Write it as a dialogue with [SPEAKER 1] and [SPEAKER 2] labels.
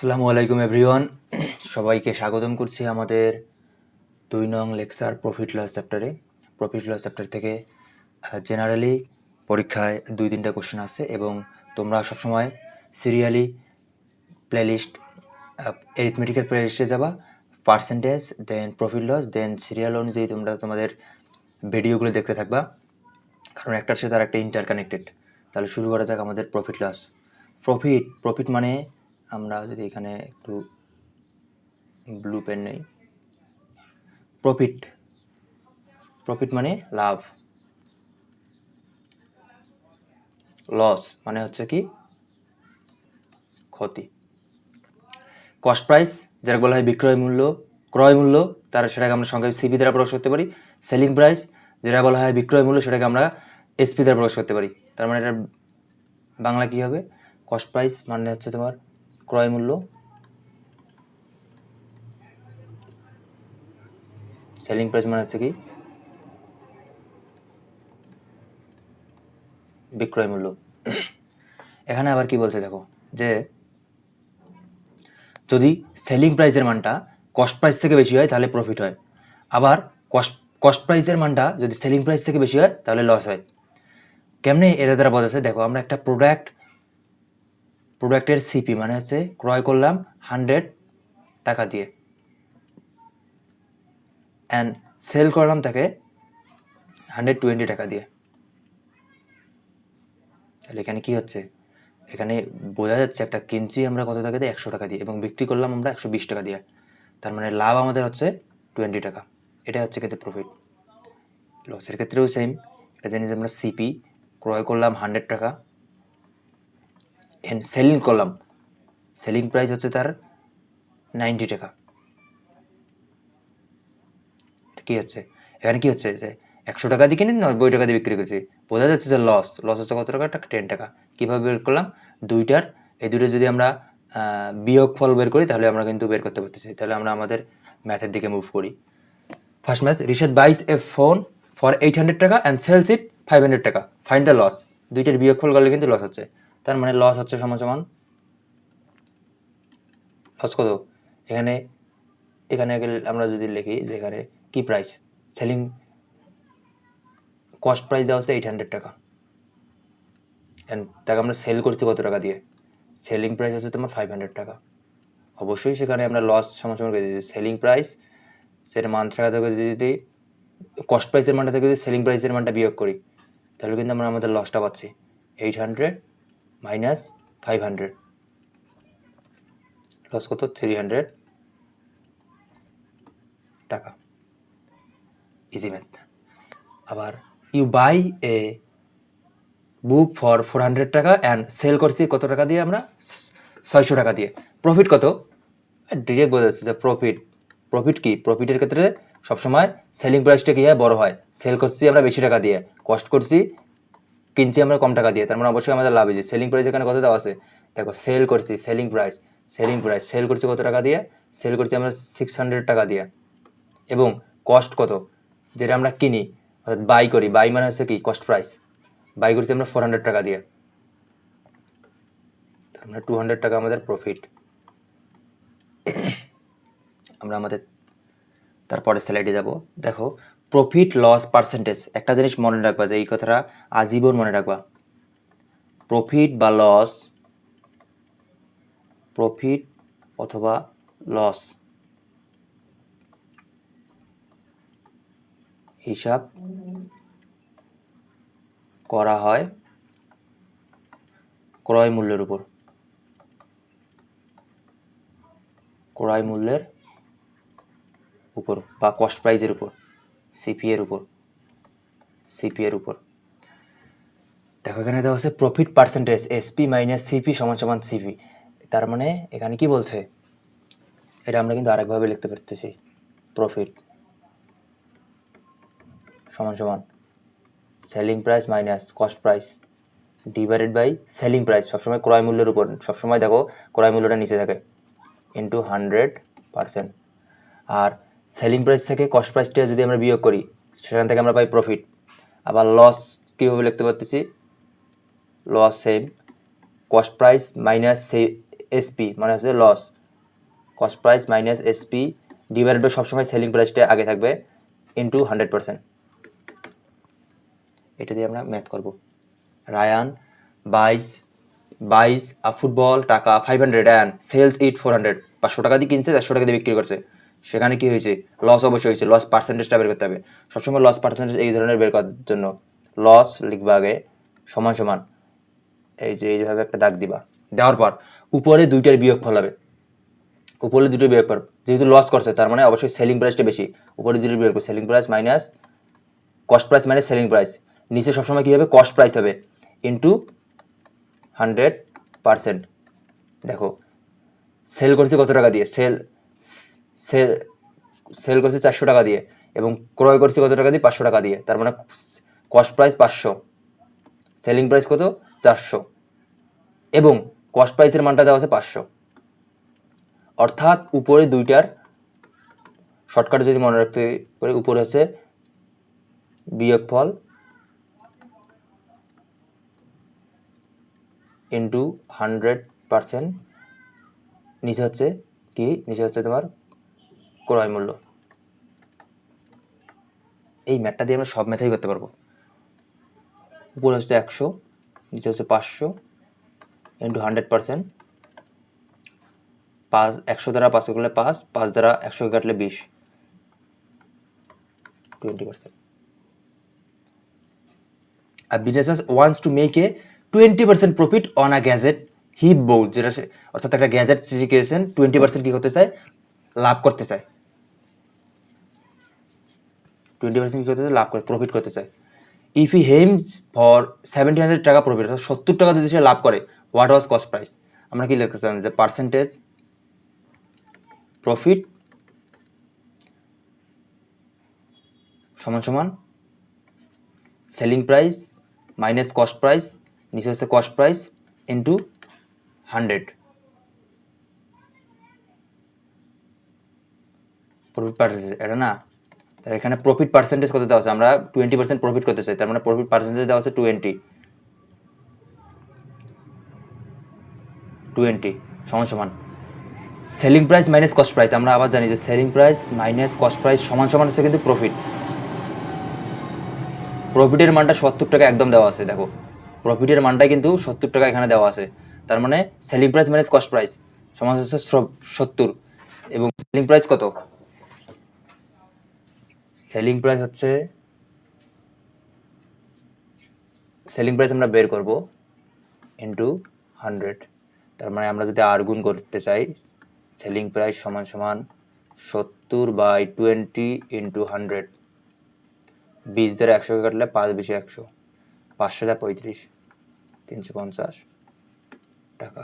[SPEAKER 1] আসসালামু আলাইকুম এভরিওয়ান, সবাইকে স্বাগতম করছি আমাদের 2 নং লেকচার প্রফিট লস চ্যাপ্টারে। প্রফিট লস চ্যাপ্টার থেকে জেনারেলি পরীক্ষায় 2-3টা কোশ্চেন আসছে এবং তোমরা সবসময় সিরিয়ালি প্লেলিস্ট এরিথমেটিকের প্লেলিস্টে যাবা, পার্সেন্টেজ, দেন প্রফিট লস, দেন সিরিয়াল অনুযায়ী তোমরা তোমাদের ভিডিওগুলো দেখতে থাকবা, কারণ একটার সাথে আর একটা ইন্টারকানেক্টেড। তাহলে শুরু করা যাক আমাদের প্রফিট লস। প্রফিট মানে আমরা যদি এখানে একটু ব্লু পেন নেই, প্রফিট মানে লাভ, লস মানে হচ্ছে কি ক্ষতি। কস্ট প্রাইস যারা বলা হয় বিক্রয় মূল্য, ক্রয় মূল্য, তারা সেটাকে আমরা সংখ্যায় সিপি দ্বারা প্রকাশ করতে পারি। সেলিং প্রাইস যেটা বলা হয় বিক্রয় মূল্য, সেটাকে আমরা এসপি দ্বারা প্রকাশ করতে পারি। তার মানে এটা বাংলা কি হবে? কস্ট প্রাইস মানে হচ্ছে তোমার ক্রয় মূল্য, সেলিং প্রাইস মানে হচ্ছে কি বিক্রয় মূল্য। এখানে আবার কি বলছে দেখো, যে যদি সেলিং প্রাইসের মানটা কস্ট প্রাইস থেকে বেশি হয় তাহলে প্রফিট হয়, আবার কস্ট প্রাইসের মানটা যদি সেলিং প্রাইস থেকে বেশি হয় তাহলে লস হয়। কেমনে এটা দ্বারা বোঝাচ্ছে দেখো, আমরা একটা প্রোডাক্টের সিপি মানে হচ্ছে ক্রয় করলাম 100 টাকা দিয়ে অ্যান্ড সেল করলাম তাকে 120 টাকা দিয়ে। তাহলে এখানে কি হচ্ছে, এখানে বোঝা যাচ্ছে একটা কিনছি আমরা কত টাকা দিয়ে, 100 টাকা দিয়ে, এবং বিক্রি করলাম আমরা 120 টাকা দিয়ে। তার মানে লাভ আমাদের হচ্ছে 20 টাকা। এটা হচ্ছে কিন্তু প্রফিট। লসের ক্ষেত্রেও সেম, এটা জানি যে আমরা সিপি ক্রয় করলাম 100 টাকা এন্ড সেলিং করলাম, সেলিং প্রাইস হচ্ছে তার 90 টাকা। কি হচ্ছে এখানে, কি হচ্ছে যে 100 টাকা দিয়ে কিনে 90 টাকা দিয়ে বিক্রি করছি, বোঝা যাচ্ছে যে লস হচ্ছে কত টাকা, 10 টাকা। কীভাবে বের করলাম? এই দুইটার যদি আমরা বিয়োগফল বের করি তাহলে আমরা কিন্তু বের করতে পারতেছি। তাহলে আমরা আমাদের ম্যাথের দিকে মুভ করি। First math, Rishad buys a phone for 800 টাকা অ্যান্ড সেলস ইট 500 টাকা, ফাইন্ড দ্য লস। দুইটার বিয়োগফল করলে কিন্তু লস হচ্ছে। তার মানে লস হচ্ছে সমান লস কত, এখানে আমরা যদি লিখি যে এখানে কি প্রাইস, সেলিং কস্ট প্রাইস দেওয়া হচ্ছে 800 টাকা অ্যান্ড তাকে আমরা সেল করছি কত টাকা দিয়ে, সেলিং প্রাইস হচ্ছে তোমার 500 টাকা। অবশ্যই সেখানে আমরা লস সমান করে দিয়েছি। সেলিং প্রাইস সেটা মান টাকা থেকে যদি কস্ট প্রাইসের মানটা থেকে যদি সেলিং প্রাইসের মানটা বিয়োগ করি তাহলে কিন্তু আমরা আমাদের লসটা পাচ্ছি 800 মাইনাস 500, লস কত 300 টাকা। Easy math. আবার you buy a book for 400 টাকা অ্যান্ড সেল করছি কত টাকা দিয়ে, আমরা 600 টাকা দিয়ে। প্রফিট কত? ডিরেক্ট বোঝা যাচ্ছে যে প্রফিট কি, প্রফিটের ক্ষেত্রে সবসময় সেলিং প্রাইসটা কি হয়, বড় হয়। সেল করছি আমরা বেশি টাকা দিয়ে, কস্ট করছি কিনছি আমরা কম টাকা দিয়ে, তার মানে অবশ্যই আমাদের লাভ হয়েছে। সেলিং প্রাইস এখানে কত দেওয়া আছে দেখো, সেল করছি সেলিং প্রাইস সেল করছি কত টাকা দিয়ে, সেল করছি আমরা 600 টাকা দিয়ে, এবং কস্ট কত যেটা আমরা কিনি অর্থাৎ বাই মানে হচ্ছে কি কস্ট প্রাইস, বাই করছি আমরা 400 টাকা দিয়ে, তার মানে 200 টাকা আমাদের প্রফিট। আমরা আমাদের তারপরে স্লাইডে যাব। দেখো, প্রফিট লস পার্সেন্টেজ, একটা জিনিস মনে রাখবা, যে এই কথাটা আজীবন মনে রাখবা, প্রফিট অথবা লস হিসাব করা হয় ক্রয় মূল্যের উপর বা কস্ট প্রাইসের উপর, সিপি এর উপর। দেখো এখানে দেওয়া হচ্ছে profit percentage SP minus CP সমান সমান সিপি। তার মানে এখানে কি বলছে, এটা আমরা কিন্তু আরেকভাবে লিখতে পারতেছি, প্রফিট সমান সমান selling price minus cost price divided by selling price, সবসময় ক্রয় মূল্যের উপর, সবসময় দেখো ক্রয় মূল্যটা নিচে থাকে, ইন্টু 100%। আর সেলিং প্রাইস থেকে কস্ট প্রাইসটা যদি আমরা বিয়োগ করি সেখান থেকে আমরা পাই প্রফিট। আবার লস কীভাবে লিখতে পারতেছি, loss same cost price minus SP মানে হচ্ছে loss, cost price minus SP divide by সবসময় সেলিং প্রাইসটা আগে থাকবে ইন্টু 100%। এটা দিয়ে আমরা ম্যাথ করব। রায়ান বাইস আ ফুটবল টাকা 500 অ্যান্ড সেলস ইট 400, 500 টাকা দিয়ে কিনছে, 400 টাকা দিয়ে বিক্রি করছে। সেখানে কি হয়েছে? লস অবশ্যই হয়েছে। লস পার্সেন্টেজটা বের করতে হবে সবসময়। লস পার্সেন্টেজ এই ধরনের বের করার জন্য লস লিখবা আগে সমান সমান এই যে এইভাবে একটা দাগ দিবা, দেওয়ার পর উপরে দুইটার বিয়োগফল হবে। উপরে দুটো বিয়োগ কর, যেহেতু লস করছে তার মানে অবশ্যই সেলিং প্রাইসটা বেশি। উপরে দুটো বিয়োগ করো, selling price minus cost price minus selling price. নিচে সবসময় কী হবে? কস্ট প্রাইস হবে ইন্টু 100%। দেখো সেল করছি কত টাকা দিয়ে? সেল করছি 400 টাকা দিয়ে এবং ক্রয় করছি কত টাকা দিয়ে? 500 টাকা দিয়ে। তার মানে কস্ট প্রাইস 500, সেলিং প্রাইস কত? 400 এবং কস্ট প্রাইসের মানটা দেওয়া আছে 500। অর্থাৎ উপরে দুইটার শর্টকাটে যদি মনে রাখতে পারি, উপরে হচ্ছে বিয়োগফল ইন্টু 100%, নিচে হচ্ছে কি? নিচে হচ্ছে তোমার ক্রয় মূল্য। এই ম্যাথটা দিয়ে আমরা সব ম্যাথই করতে পারবো। উপরে হচ্ছে 100, নিচে হচ্ছে 500 ইন্টু 100%। 100 দ্বারা 500 কাটলে 5 দ্বারা 100 কাটলে 20, 20%। A business wants to make a 20% profit on a gadget he bought, যেটা অর্থাৎ একটা গ্যাজেট সৃষ্টি করেছেন, 20% কি করতে চায়? লাভ করতে চায়। 20% কি করতে চায়? লাভ করে, প্রফিট করতে চায়। ইফ হি হেমস ফর 700 টাকা প্রফিট, অর্থাৎ 70 টাকা যদি সে লাভ করে, হোয়াট ওয়াজ কস্ট প্রাইস? আমরা কি লিখতে চাই? যে পার্সেন্টেজ প্রফিট সমান সমান selling price minus cost price, নিচে হচ্ছে cost price into 100। Profit percentage এটা না, তার এখানে প্রফিট পার্সেন্টেজ কত দেওয়া আছে? আমরা 20% প্রফিট করতে চাই, তার মানে প্রফিট পার্সেন্টেজ দেওয়া আছে 20 সমান সমান selling price minus cost price. আমরা আবার জানি যে selling price minus cost price সমান সমান হচ্ছে কিন্তু প্রফিট। প্রফিটের মানটা 70 টাকা একদম দেওয়া আছে। দেখো প্রফিটের মানটা কিন্তু 70 টাকা এখানে দেওয়া আছে। তার মানে selling price minus cost price সমান হচ্ছে 70 এবং সেলিং প্রাইস কত? সেলিং প্রাইস হচ্ছে সেলিং প্রাইস আমরা বের করব ইন্টু 100। তার মানে আমরা যদি আর গুণ করতে চাই, সেলিং প্রাইস সমান সমান 70/20 ইন্টু 100। 20 দ্বারা 100 কাটলে 5 20 100, 500 35, 350 টাকা।